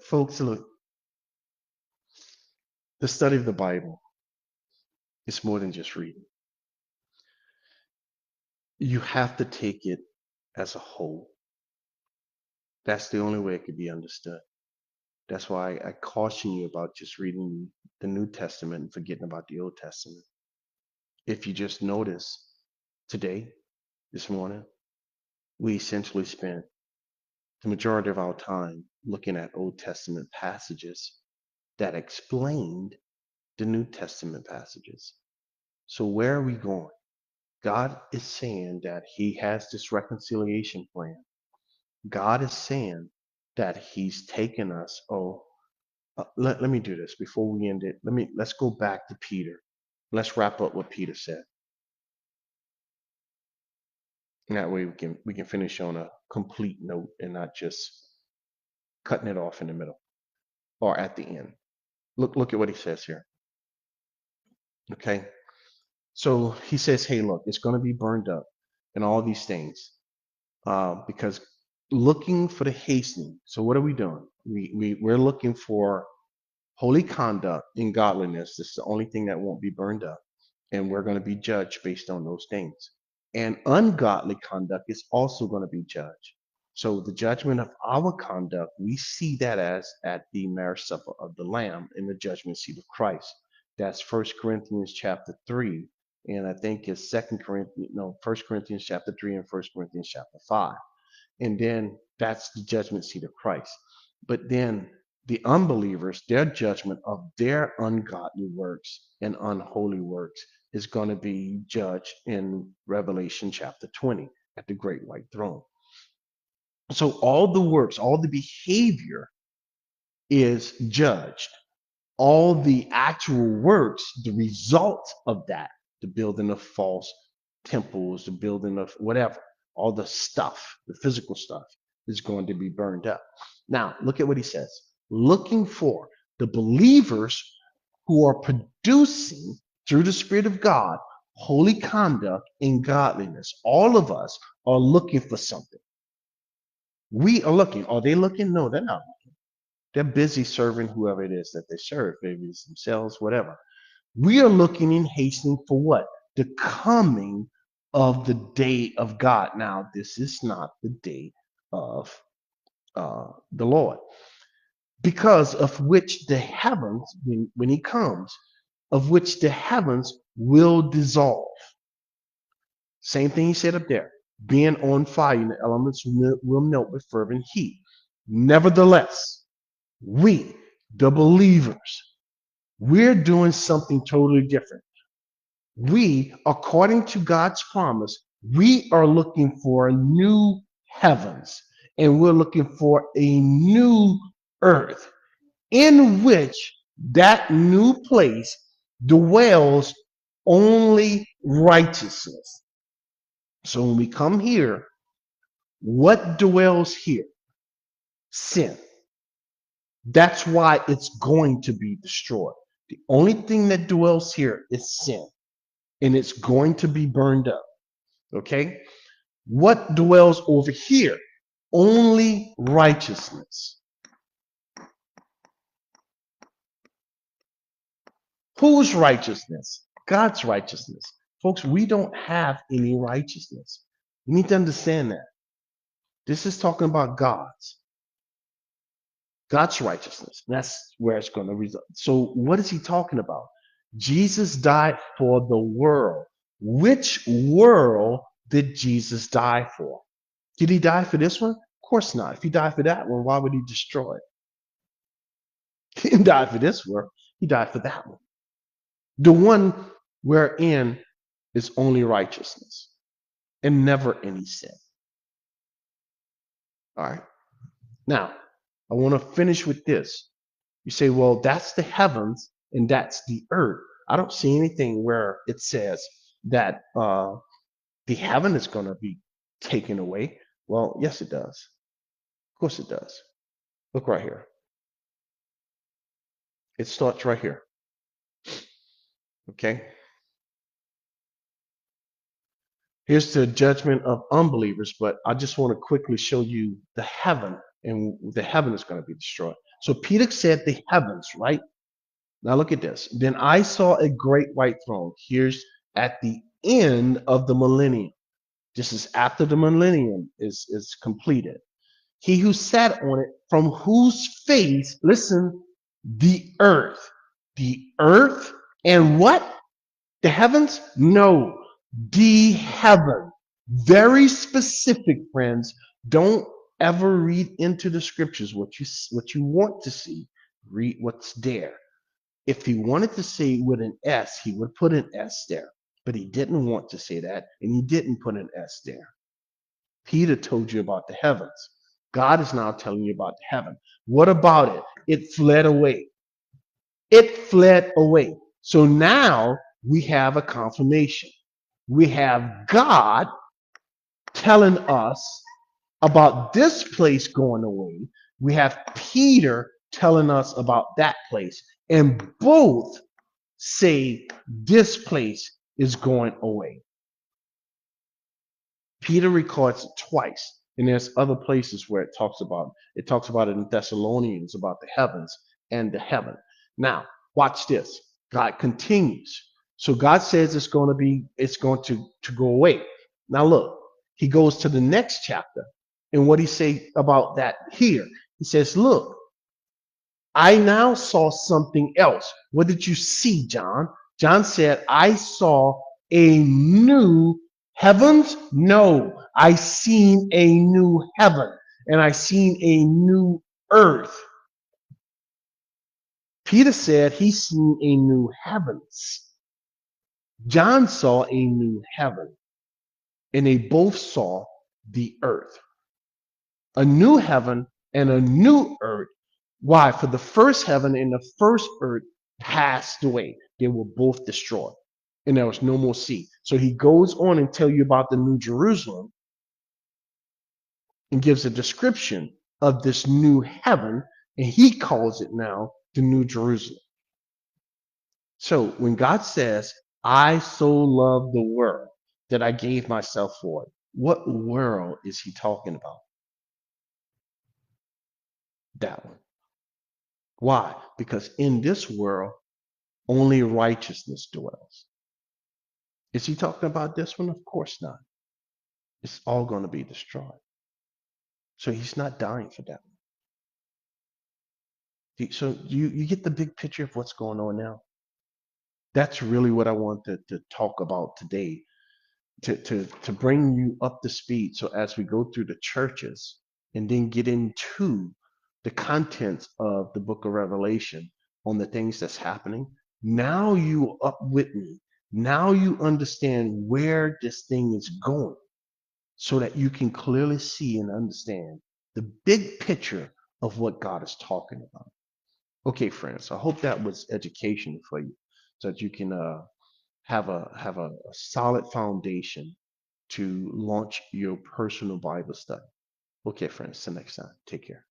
Folks, look, the study of the Bible is more than just reading. You have to take it as a whole. That's the only way it could be understood. That's why I caution you about just reading the New Testament and forgetting about the Old Testament. If you just notice today, this morning, we essentially spent the majority of our time looking at Old Testament passages that explained the New Testament passages. So where are we going? God is saying that he has this reconciliation plan. God is saying that he's taken us. Let me do this before we end it. Let's go back to Peter. Let's wrap up what Peter said. And that way we can finish on a complete note and not just cutting it off in the middle or at the end. Look at what he says here. Okay. So he says, hey, look, it's going to be burned up and all these things. Because looking for the hastening. So what are we doing? We're looking for holy conduct in godliness. This is the only thing that won't be burned up. And we're going to be judged based on those things. And ungodly conduct is also going to be judged. So the judgment of our conduct, we see that as at the marriage supper of the Lamb in the judgment seat of Christ. That's 1 Corinthians chapter 3. And I think it's 1 Corinthians chapter 3 and 1 Corinthians chapter 5. And then that's the judgment seat of Christ. But then the unbelievers, their judgment of their ungodly works and unholy works is going to be judged in Revelation chapter 20 at the great white throne. So all the works, all the behavior is judged. All the actual works, the result of that, the building of false temples, the building of whatever, all the stuff, the physical stuff is going to be burned up. Now, look at what he says. Looking for the believers who are producing through the Spirit of God holy conduct and godliness. All of us are looking for something. We are looking. Are they looking? No, they're not looking. They're busy serving whoever it is that they serve, maybe it's themselves, whatever. We are looking and hastening for what? The coming of the day of God. Now, this is not the day of the Lord, because of which the heavens, when he comes, of which the heavens will dissolve. Same thing he said up there. Being on fire, and the elements will melt with fervent heat. Nevertheless, we, the believers, we're doing something totally different. We, according to God's promise, we are looking for new heavens and we're looking for a new earth in which that new place dwells only righteousness. So when we come here, what dwells here? Sin. That's why it's going to be destroyed. The only thing that dwells here is sin, and it's going to be burned up. Okay? What dwells over here? Only righteousness. Whose righteousness? God's righteousness. Folks, we don't have any righteousness. You need to understand that. This is talking about God's righteousness. That's where it's going to result. So what is he talking about? Jesus died for the world. Which world did Jesus die for? Did he die for this one? Of course not. If he died for that one, why would he destroy it? He didn't die for this world. He died for that one. The one wherein is only righteousness and never any sin. All right. Now, I want to finish with this. You say, well, that's the heavens and that's the earth. I don't see anything where it says that the heaven is going to be taken away. Well, yes, it does. Of course it does. Look right here. It starts right here. Okay. Here's the judgment of unbelievers, but I just want to quickly show you the heaven, and the heaven is going to be destroyed. So Peter said the heavens, right? Now look at this. Then I saw a great white throne. Here's at the end of the millennium. This is after the millennium is completed. He who sat on it, from whose face, listen, the earth, and what? The heavens? No, the heaven. Very specific, friends. Don't ever read into the scriptures what you want to see. Read what's there. If he wanted to say with an S, he would put an S there. But he didn't want to say that, and he didn't put an S there. Peter told you about the heavens. God is now telling you about the heaven. What about it? It fled away. It fled away. So now we have a confirmation. We have God telling us about this place going away. We have Peter telling us about that place. And both say this place is going away. Peter records it twice, and there's other places where it talks about it in Thessalonians about the heavens and the heaven. Now, watch this. God continues. So God says it's going to go away. Now look, he goes to the next chapter, and what he say about that here? He says, look, I now saw something else. What did you see, John? John said, I saw a new heavens. No, I seen a new heaven and I seen a new earth. Peter said he seen a new heavens. John saw a new heaven, and they both saw the earth. A new heaven and a new earth. Why? For the first heaven and the first earth passed away. They were both destroyed. And there was no more sea. So he goes on and tell you about the New Jerusalem and gives a description of this new heaven. And he calls it now the New Jerusalem. So when God says, I so love the world that I gave myself for it, what world is he talking about? That one. Why? Because in this world, only righteousness dwells. Is he talking about this one? Of course not. It's all going to be destroyed. So he's not dying for that one. So you get the big picture of what's going on now. That's really what I want to talk about today, to bring you up to speed. So as we go through the churches and then get into the contents of the book of Revelation on the things that's happening, now you up with me. Now you understand where this thing is going so that you can clearly see and understand the big picture of what God is talking about. Okay, friends, I hope that was educational for you so that you can have a solid foundation to launch your personal Bible study. Okay, friends, till next time. Take care.